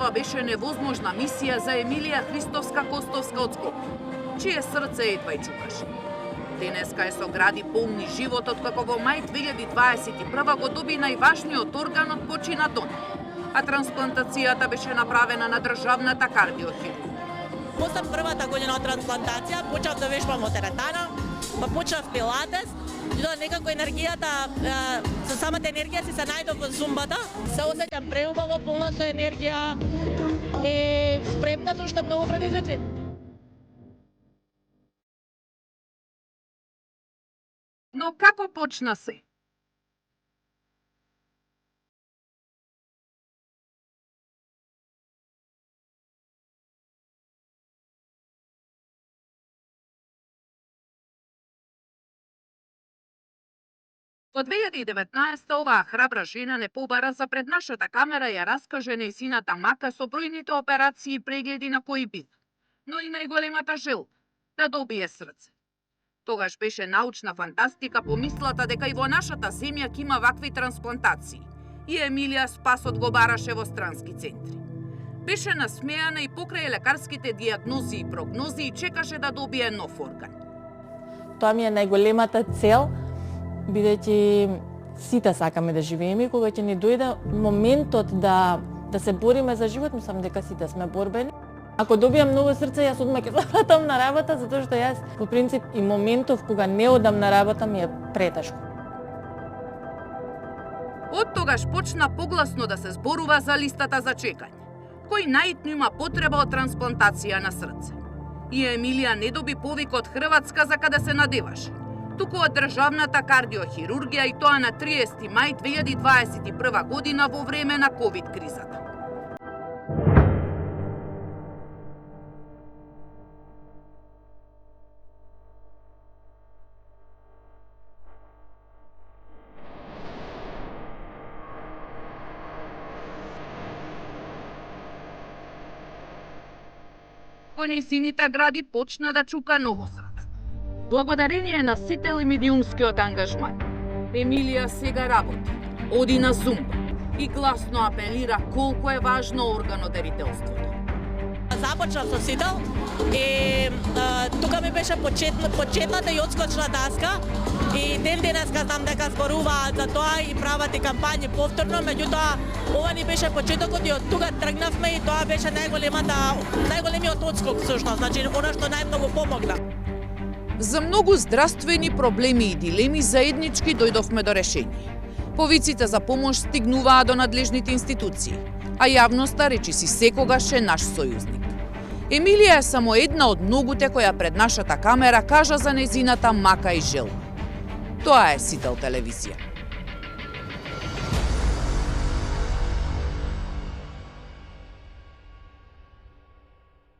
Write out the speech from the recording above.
тоа беше невозможна мисија за Емилија Христовска-Костовска од Скопје, чие срце едва и чукаше. Денеска е со гради полни живот, откако во мај 2021 го доби најважниот орган од почина дон, а трансплантацијата беше направена на државната кардиохирургија. После првата година од трансплантација почнав да вежбам во теретана, па почнав пилатес, и тоа некако енергијата, со самата енергија си се најдов во зумбата. Се осеќам преубаво, полна со енергија и спремна за уште многу предизвици. Но како почна се? Во 2019 оваа храбра жена не побара за пред нашата камера ја раскаже нејзината мака со бројните операции и прегледи на кои бил, но и најголемата желба да добие срце. Тогаш беше научна фантастика помислата дека и во нашата земја ќе има вакви трансплантации и Емилија спасот го бараше во странски центри. Беше насмеана и покрај лекарските дијагнози и прогнози и чекаше да добие нов орган. Тоа ми е најголемата цел, бидејќи сите сакаме да живееме и кога ќе ни дојде моментот да се бориме за живот, мислам дека сите сме борбени. Ако добијам ново срце, јас одма ќе завратам на работа, затоа што јас, по принцип, и моментов кога не одам на работа ми е претешко. Од тогаш почна погласно да се зборува за листата за чекање, кој најитно има потреба од трансплантација на срце. И Емилија не доби повик од Хрватска за каде се надеваше, туку од државната кардиохирургија, и тоа на 30 мај 2021 година во време на ковид кризата. Во нејзините гради почна да чука ново срце. Благодарение на сите милионскиот ангажман, Емилија сега работи, оди на зумба и гласно апелира колку е важно органодарителството. Започнав со сидел и тука ми беше почетната и одскочна даска и ден денеска знам дека зборуваат за тоа и прават и кампањи повторно, меѓутоа ова ни беше почетокот и од тука тргнавме и тоа беше најголемиот одскок всушност, значи она што најмногу помогна. За многу здравствени проблеми и дилеми заеднички дојдовме до решение. Повиците за помош стигнуваа до надлежните институции, а јавноста речиси секогаш е наш сојузник. Емилија е само една од многуте која пред нашата камера кажа за нејзината мака и желба. Тоа е Сител телевизија.